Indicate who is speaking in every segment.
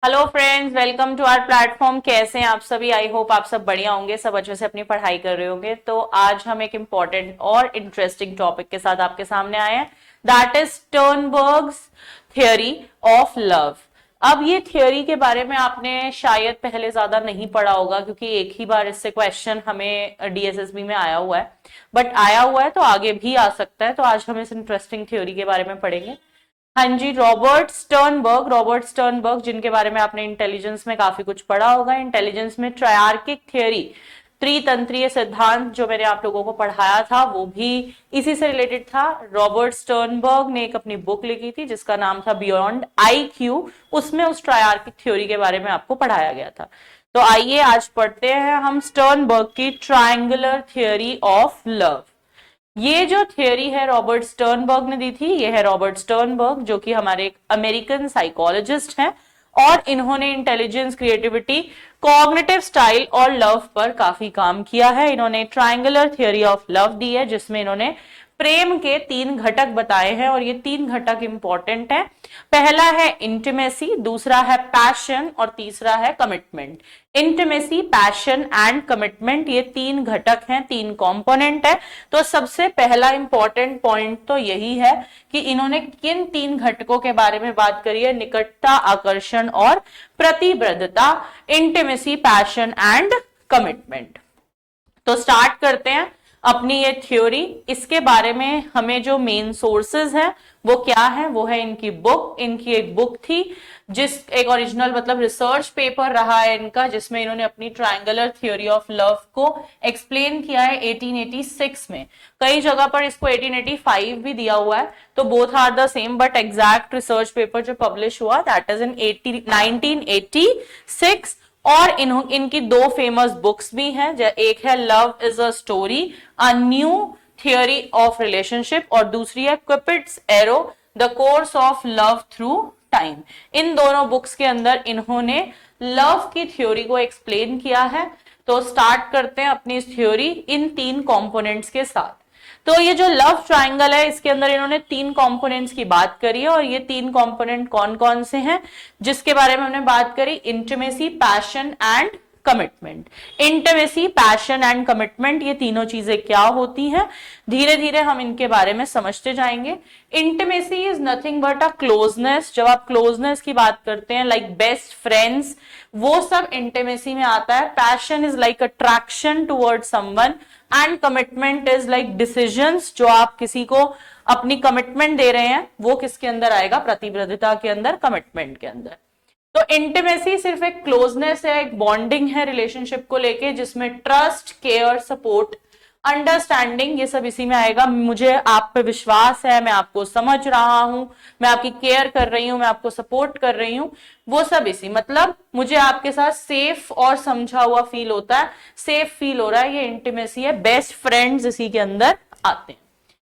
Speaker 1: Hello friends, welcome to our platform. कैसे हैं आप सभी? आई होप आप सब बढ़िया होंगे, सब अच्छे से अपनी पढ़ाई कर रहे होंगे। तो आज हम एक इम्पॉर्टेंट और इंटरेस्टिंग टॉपिक के साथ आपके सामने आए हैं, that is Sternberg's theory of love. अब ये थियोरी के बारे में आपने शायद पहले ज्यादा नहीं पढ़ा होगा, क्योंकि एक ही बार इससे क्वेश्चन हमें डीएसएसबी में आया हुआ है, बट आया हुआ है तो आगे भी आ सकता है। तो आज हम इस इंटरेस्टिंग थ्योरी के बारे में पढ़ेंगे। हाँ जी, रॉबर्ट स्टर्नबर्ग जिनके बारे में आपने इंटेलिजेंस में काफी कुछ पढ़ा होगा। इंटेलिजेंस में ट्रायर्किक थियोरी, त्रितंत्रीय सिद्धांत जो मैंने आप लोगों को पढ़ाया था, वो भी इसी से रिलेटेड था। रॉबर्ट स्टर्नबर्ग ने एक अपनी बुक लिखी थी जिसका नाम था बियॉन्ड आईक्यू। उसमें उस ट्रायर्किक थ्योरी के बारे में आपको पढ़ाया गया था। तो आइए आज पढ़ते हैं हम स्टर्नबर्ग की ट्रायंगुलर थियोरी ऑफ लव। ये जो थियोरी है रॉबर्ट स्टर्नबर्ग ने दी थी। ये है रॉबर्ट स्टर्नबर्ग, जो कि हमारे एक अमेरिकन साइकोलॉजिस्ट हैं, और इन्होंने इंटेलिजेंस, क्रिएटिविटी, कॉग्निटिव स्टाइल और लव पर काफी काम किया है। इन्होंने triangular theory of love the है, जिसमें इन्होंने प्रेम के 3 घटक बताए हैं, और ये 3 घटक इंपॉर्टेंट हैं। पहला है इंटीमेसी, दूसरा है पैशन और तीसरा है commitment. Intimacy, passion and commitment, ये 3 घटक हैं, 3 कंपोनेंट है। तो सबसे पहला इंपॉर्टेंट पॉइंट तो यही है कि इन्होंने किन 3 घटकों के बारे में बात करी है: निकटता, आकर्षण और प्रतिबद्धता। Intimacy, passion and commitment. तो स्टार्ट करते हैं अपनी ये थ्योरी। इसके बारे में हमें जो मेन सोर्सेज हैं वो क्या है? वो है इनकी बुक। इनकी एक बुक थी, एक ओरिजिनल मतलब रिसर्च पेपर रहा है इनका, जिसमें इन्होंने अपनी ट्रायंगुलर थ्योरी ऑफ लव को एक्सप्लेन किया है 1886 में। कई जगह पर इसको 1885 भी दिया हुआ है, तो both are the same, but exact research paper जो पब्लिश हुआ दैट इज इन 1986। और इनकी 2 फेमस बुक्स भी हैं। एक है love is a story, a new theory of relationship, और दूसरी है Cupid's arrow, the course of love through time. इन दोनों बुक्स के अंदर इन्होंने लव की थ्योरी को एक्सप्लेन किया है। तो स्टार्ट करते हैं अपनी इस थ्योरी इन 3 कंपोनेंट्स के साथ। तो ये जो लव ट्रायंगल है, इसके अंदर इन्होंने 3 कंपोनेंट्स की बात करी है, और ये 3 कंपोनेंट कौन कौन से हैं जिसके बारे में हमने बात करी: intimacy, passion and commitment. Intimacy, passion and commitment, ये तीनों चीजें क्या होती हैं, धीरे धीरे हम इनके बारे में समझते जाएंगे। Intimacy is nothing but a closeness. जब आप क्लोजनेस की बात करते हैं, लाइक बेस्ट फ्रेंड्स, वो सब इंटीमेसी में आता है। Passion is like attraction toward someone, and commitment is like decisions. जो आप किसी को अपनी कमिटमेंट दे रहे हैं, वो किसके अंदर आएगा? प्रतिबद्धता के अंदर, कमिटमेंट के अंदर। तो इंटीमेसी सिर्फ एक क्लोजनेस है, एक बॉन्डिंग है रिलेशनशिप को लेके, जिसमें ट्रस्ट, केयर, सपोर्ट, अंडरस्टैंडिंग, ये सब इसी में आएगा। मुझे आप पे विश्वास है, मैं आपको समझ रहा हूं, मैं आपकी केयर कर रही हूं, मैं आपको सपोर्ट कर रही हूं, वो सब इसी, मतलब मुझे आपके साथ सेफ और समझा हुआ फील होता है, सेफ फील हो रहा है, ये इंटीमेसी है। बेस्ट फ्रेंड्स इसी के अंदर आते हैं।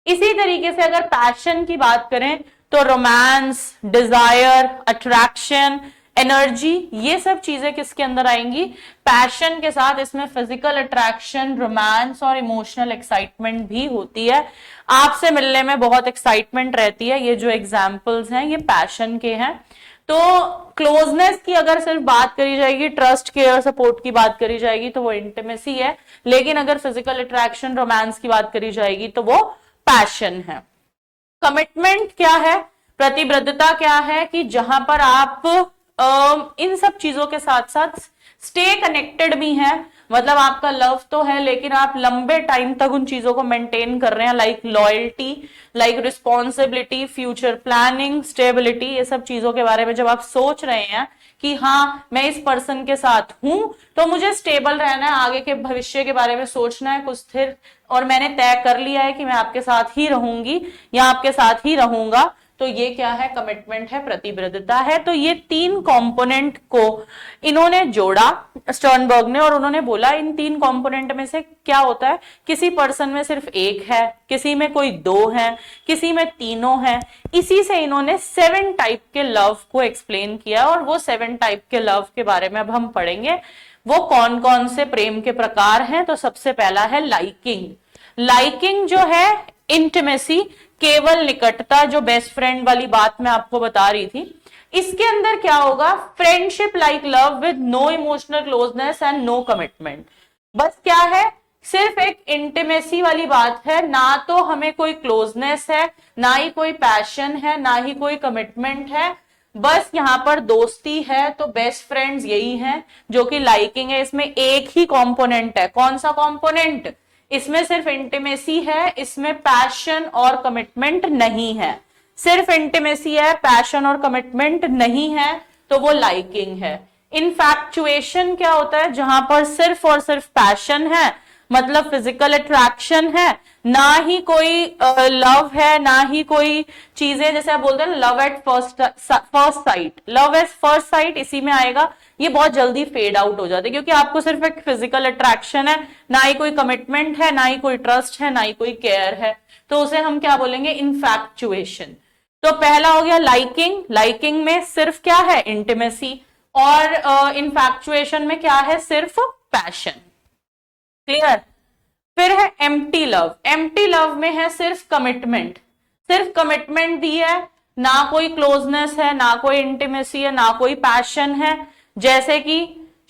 Speaker 1: इसी तरीके से अगर पैशन की बात करें तो रोमांस, डिजायर, अट्रैक्शन, एनर्जी, ये सब चीजें किसके अंदर आएंगी? पैशन के साथ इसमें फिजिकल अट्रैक्शन, रोमांस और इमोशनल एक्साइटमेंट भी होती है। आपसे मिलने में बहुत एक्साइटमेंट रहती है। ये जो एग्जाम्पल्स हैं ये पैशन के हैं। तो क्लोजनेस की अगर सिर्फ बात करी जाएगी, ट्रस्ट, केयर, सपोर्ट की बात करी जाएगी, तो वो इंटीमेसी है। लेकिन अगर फिजिकल अट्रैक्शन, रोमांस की बात करी जाएगी तो वो पैशन है। कमिटमेंट क्या है? प्रतिबद्धता क्या है? कि जहां पर आप इन सब चीजों के साथ साथ स्टे कनेक्टेड भी हैं, मतलब आपका लव तो है लेकिन आप लंबे टाइम तक उन चीजों को मेंटेन कर रहे हैं, like loyalty, like responsibility, future planning, stability. ये सब चीजों के बारे में जब आप सोच रहे हैं कि हाँ मैं इस पर्सन के साथ हूं, तो मुझे स्टेबल रहना है, आगे के भविष्य के बारे में सोचना है कुछ स्थिर, और मैंने तय कर लिया है कि मैं आपके साथ ही रहूंगी या आपके साथ ही रहूंगा, तो ये क्या है? कमिटमेंट है, प्रतिबद्धता है। तो ये 3 कंपोनेंट को इन्होंने जोड़ा स्टर्नबर्ग ने, और उन्होंने बोला इन 3 कंपोनेंट में से क्या होता है, किसी पर्सन में सिर्फ एक है, किसी में कोई 2 है, किसी में तीनों है। इसी से इन्होंने 7 टाइप के लव को एक्सप्लेन किया, और वो 7 टाइप के लव के बारे में अब हम पढ़ेंगे। वो कौन कौन से प्रेम के प्रकार हैं? तो सबसे पहला है लाइकिंग। लाइकिंग जो है इंटीमेसी, केवल निकटता, जो बेस्ट फ्रेंड वाली बात मैं आपको बता रही थी, इसके अंदर क्या होगा, friendship like love with no emotional closeness and no commitment. बस क्या है, सिर्फ एक इंटीमेसी वाली बात है, ना तो हमें कोई क्लोजनेस है, ना ही कोई पैशन है, ना ही कोई कमिटमेंट है, बस यहाँ पर दोस्ती है। तो बेस्ट फ्रेंड्स यही हैं जो कि लाइकिंग है। इसमें एक ही कंपोनेंट है, कौन सा कंपोनेंट, इसमें सिर्फ इंटीमेसी है, इसमें पैशन और कमिटमेंट नहीं है। सिर्फ इंटीमेसी है, पैशन और कमिटमेंट नहीं है, तो वो लाइकिंग है। इनफैक्चुएशन क्या होता है, जहां पर सिर्फ और सिर्फ पैशन है, मतलब फिजिकल अट्रैक्शन है, ना ही कोई लव है, ना ही कोई चीजें, जैसे आप बोलते हैं love at first sight, love at first sight इसी में आएगा। ये बहुत जल्दी फेड आउट हो जाते हैं, क्योंकि आपको सिर्फ एक फिजिकल अट्रैक्शन है, ना ही कोई कमिटमेंट है, ना ही कोई ट्रस्ट है, ना ही कोई केयर है, तो उसे हम क्या बोलेंगे, इनफैक्चुएशन। तो पहला हो गया लाइकिंग, लाइकिंग में सिर्फ क्या है, इंटीमेसी, और इनफैक्चुएशन में क्या है, सिर्फ पैशन। क्लियर। फिर है एम्प्टी लव, एम्प्टी लव में है सिर्फ कमिटमेंट, सिर्फ कमिटमेंट दी है, ना कोई क्लोजनेस है, ना कोई इंटीमेसी है, ना कोई पैशन है। जैसे कि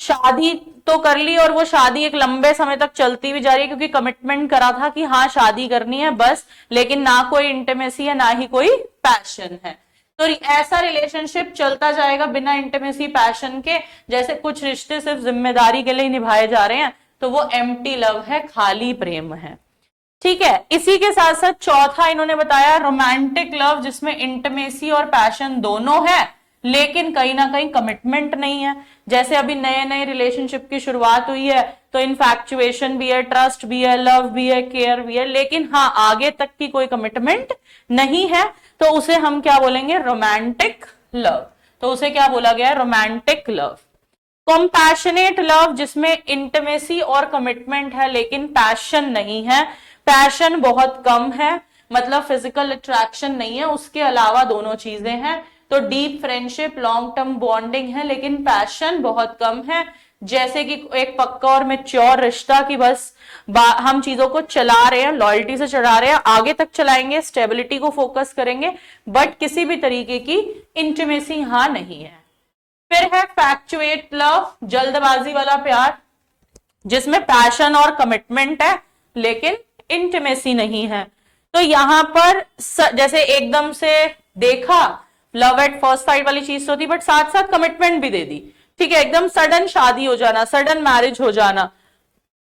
Speaker 1: शादी तो कर ली और वो शादी एक लंबे समय तक चलती भी जा रही है, क्योंकि कमिटमेंट करा था कि हाँ शादी करनी है बस, लेकिन ना कोई इंटीमेसी है, ना ही कोई पैशन है। तो ऐसा रिलेशनशिप चलता जाएगा बिना इंटीमेसी पैशन के। जैसे कुछ रिश्ते सिर्फ जिम्मेदारी के लिए निभाए जा रहे हैं, तो वो एम्प्टी लव है, खाली प्रेम है। ठीक है। इसी के साथ साथ चौथा इन्होंने बताया रोमांटिक लव, जिसमें इंटीमेसी और पैशन दोनों है, लेकिन कहीं ना कहीं कमिटमेंट नहीं है। जैसे अभी नए नए रिलेशनशिप की शुरुआत हुई है, तो इनफैक्चुएशन भी है, ट्रस्ट भी है, लव भी है, केयर भी है, लेकिन हाँ आगे तक की कोई कमिटमेंट नहीं है, तो उसे हम क्या बोलेंगे, रोमांटिक लव। तो उसे क्या बोला गया है, रोमांटिक लव। कंपैशनेट लव, जिसमें इंटीमेसी और कमिटमेंट है, लेकिन पैशन नहीं है, पैशन बहुत कम है, मतलब फिजिकल अट्रैक्शन नहीं है, उसके अलावा दोनों चीजें हैं। तो deep friendship, long term bonding है, लेकिन पैशन बहुत कम है। जैसे कि एक पक्का और मैच्योर रिश्ता की बस हम चीजों को चला रहे हैं, लॉयल्टी से चला रहे हैं, आगे तक चलाएंगे, स्टेबिलिटी को फोकस करेंगे, बट किसी भी तरीके की इंटीमेसी यहां नहीं है। फिर है फैक्चुएट लव, जल्दबाजी वाला प्यार, जिसमें पैशन और कमिटमेंट है, लेकिन इंटीमेसी नहीं है। तो यहां पर जैसे एकदम से देखा, लव एट फर्स्ट साइट वाली चीज तो थी, बट साथ साथ कमिटमेंट भी दे दी। ठीक है, एकदम सडन शादी हो जाना, सडन मैरिज हो जाना,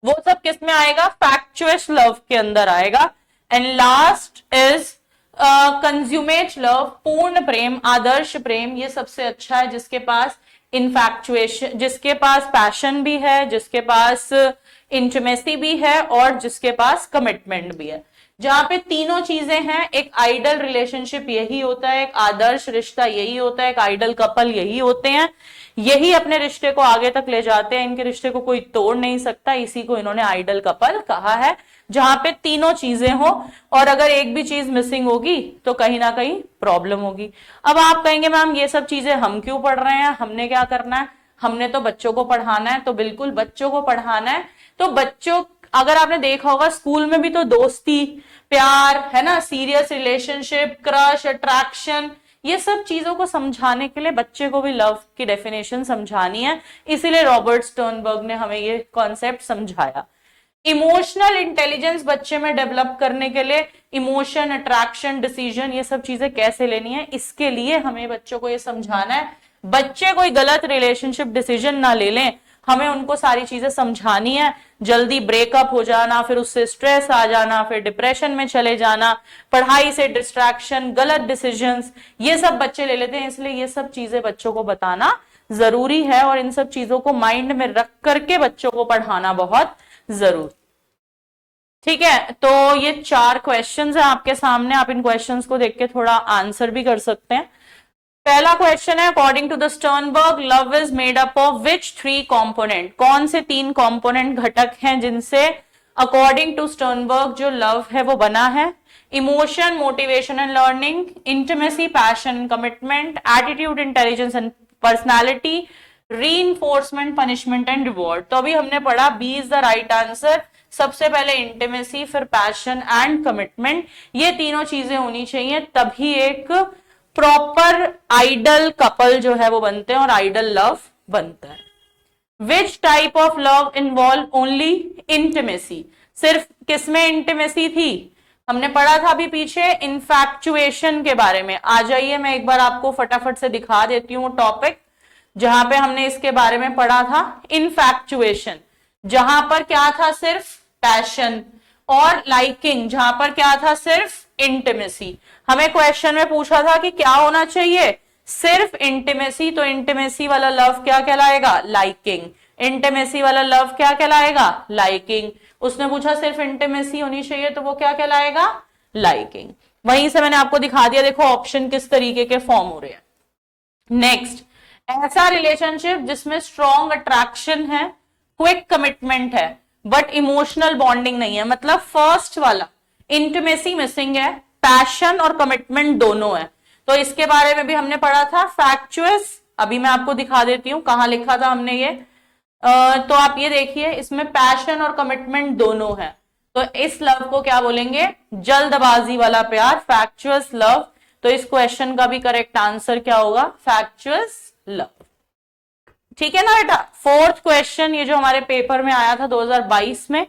Speaker 1: वो सब किस में आएगा, फैक्चुअस लव के अंदर आएगा। And last is consummate love, पूर्ण प्रेम, आदर्श प्रेम। ये सबसे अच्छा है, जिसके पास इनफैक्चुएशन, जिसके पास पैशन भी है, जिसके पास इंटीमेसी भी है, और जिसके पास कमिटमेंट भी है। जहां पे तीनों चीजें हैं, एक आइडल रिलेशनशिप यही होता है, एक आदर्श रिश्ता यही होता है, एक आइडल कपल यही होते हैं, यही अपने रिश्ते को आगे तक ले जाते हैं, इनके रिश्ते को कोई तोड़ नहीं सकता, इसी को इन्होंने आइडल कपल कहा है। जहां पे तीनों चीजें हो, और अगर एक भी चीज मिसिंग होगी तो कहीं ना कहीं प्रॉब्लम होगी। अब आप कहेंगे मैम ये सब चीजें हम क्यों पढ़ रहे हैं, हमने क्या करना है, हमने तो बच्चों को पढ़ाना है। तो बिल्कुल बच्चों को पढ़ाना है, तो बच्चों, अगर आपने देखा होगा स्कूल में भी तो दोस्ती, प्यार है ना, सीरियस रिलेशनशिप, क्रश, अट्रैक्शन, ये सब चीजों को समझाने के लिए बच्चे को भी लव की डेफिनेशन समझानी है, इसीलिए रॉबर्ट स्टर्नबर्ग ने हमें ये कॉन्सेप्ट समझाया। इमोशनल इंटेलिजेंस बच्चे में डेवलप करने के लिए इमोशन, अट्रैक्शन, डिसीजन, ये सब चीजें कैसे लेनी है, इसके लिए हमें बच्चों को ये समझाना है। बच्चे कोई गलत रिलेशनशिप डिसीजन ना ले लें, हमें उनको सारी चीजें समझानी है। जल्दी ब्रेकअप हो जाना, फिर उससे स्ट्रेस आ जाना, फिर डिप्रेशन में चले जाना, पढ़ाई से डिस्ट्रैक्शन, गलत डिसीजंस, ये सब बच्चे ले लेते हैं। इसलिए ये सब चीजें बच्चों को बताना जरूरी है, और इन सब चीजों को माइंड में रख करके बच्चों को पढ़ाना बहुत जरूर। ठीक है, तो ये 4 क्वेश्चंस हैं आपके सामने, आप इन क्वेश्चंस को देख के थोड़ा आंसर भी कर सकते हैं। पहला क्वेश्चन है, according to the Sternberg love is made up of which 3 component, कौन से 3 कंपोनेंट घटक हैं जिनसे अकॉर्डिंग टू स्टर्नबर्ग जो लव है वो बना है। Emotion, motivation and learning, intimacy, passion, commitment, attitude, intelligence and personality, reinforcement, punishment and reward. तो अभी हमने पढ़ा B is the right answer, सबसे पहले इंटीमेसी, फिर पैशन एंड कमिटमेंट, ये तीनों चीजें होनी चाहिए, तभी एक प्रॉपर आइडल कपल जो है वो बनते हैं और आइडल लव बनता है। Which type of love involve only intimacy, सिर्फ किसमें इंटीमेसी थी, हमने पढ़ा था अभी पीछे इनफैक्चुएशन के बारे में। आ जाइए मैं एक बार आपको फटाफट से दिखा देती हूँ टॉपिक जहां पे हमने इसके बारे में पढ़ा था, इनफैक्चुएशन, जहां पर क्या था सिर्फ पैशन, और लाइकिंग जहां पर क्या था सिर्फ इंटीमेसी। हमें क्वेश्चन में पूछा था कि क्या होना चाहिए, सिर्फ इंटीमेसी, तो इंटीमेसी वाला लव क्या कहलाएगा, लाइकिंग। इंटीमेसी वाला लव क्या कहलाएगा, लाइकिंग। उसने पूछा सिर्फ इंटीमेसी होनी चाहिए तो वो क्या कहलाएगा, लाइकिंग। वहीं से मैंने आपको दिखा दिया, देखो ऑप्शन किस तरीके के फॉर्म हो रहे हैं। नेक्स्ट, ऐसा रिलेशनशिप जिसमें स्ट्रॉन्ग अट्रैक्शन है, क्विक कमिटमेंट है, बट इमोशनल बॉन्डिंग नहीं है। मतलब फर्स्ट वाला इंटीमेसी मिसिंग है, पैशन और कमिटमेंट दोनों है। तो इसके बारे में भी हमने पढ़ा था फैक्चुअस, अभी मैं आपको दिखा देती हूं कहां लिखा था हमने ये। तो आप ये देखिए, इसमें पैशन और कमिटमेंट दोनों है, तो इस लव को क्या बोलेंगे, जल्दबाजी वाला प्यार, फैक्चुअस लव। तो इस क्वेश्चन का भी करेक्ट आंसर क्या होगा, फैक्चुअस लव। ठीक है ना बेटा। फोर्थ क्वेश्चन, ये जो हमारे पेपर में आया था 2022 में,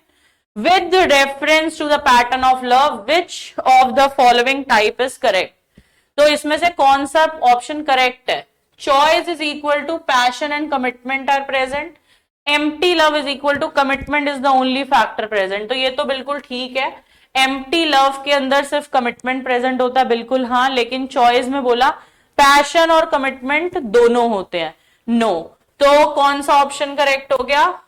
Speaker 1: with reference to the pattern of love which of the following type is correct. तो इसमें से कौन सा ऑप्शन करेक्ट है, choice is equal to passion and commitment are present, empty love is equal to commitment is the only factor present. तो ये तो बिल्कुल ठीक है, एम्प्टी लव के अंदर सिर्फ कमिटमेंट प्रेजेंट होता है, बिल्कुल हाँ, लेकिन चॉइस में बोला पैशन और कमिटमेंट दोनों होते हैं, नो। तो कौन सा ऑप्शन करेक्ट हो गया,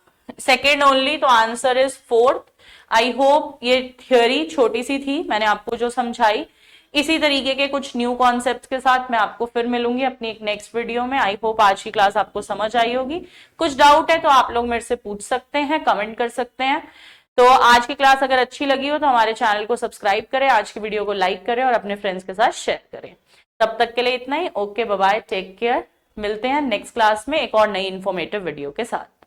Speaker 1: सेकेंड ओनली। तो answer is fourth. I hope ये थ्योरी छोटी सी थी, मैंने आपको जो समझाई, इसी तरीके के कुछ न्यू कॉन्सेप्ट्स के साथ मैं आपको फिर मिलूंगी अपनी एक नेक्स्ट वीडियो में। आई होप आज की क्लास आपको समझ आई होगी। कुछ डाउट है तो आप लोग मेरे से पूछ सकते हैं, कमेंट कर सकते हैं। तो आज की क्लास अगर अच्छी लगी हो तो हमारे चैनल को सब्सक्राइब करें, आज की वीडियो को लाइक करें और अपने फ्रेंड्स के साथ शेयर करें। तब तक के लिए इतना ही। Okay, bye bye, take care. मिलते हैं नेक्स्ट क्लास में एक और नई इंफॉर्मेटिव वीडियो के साथ।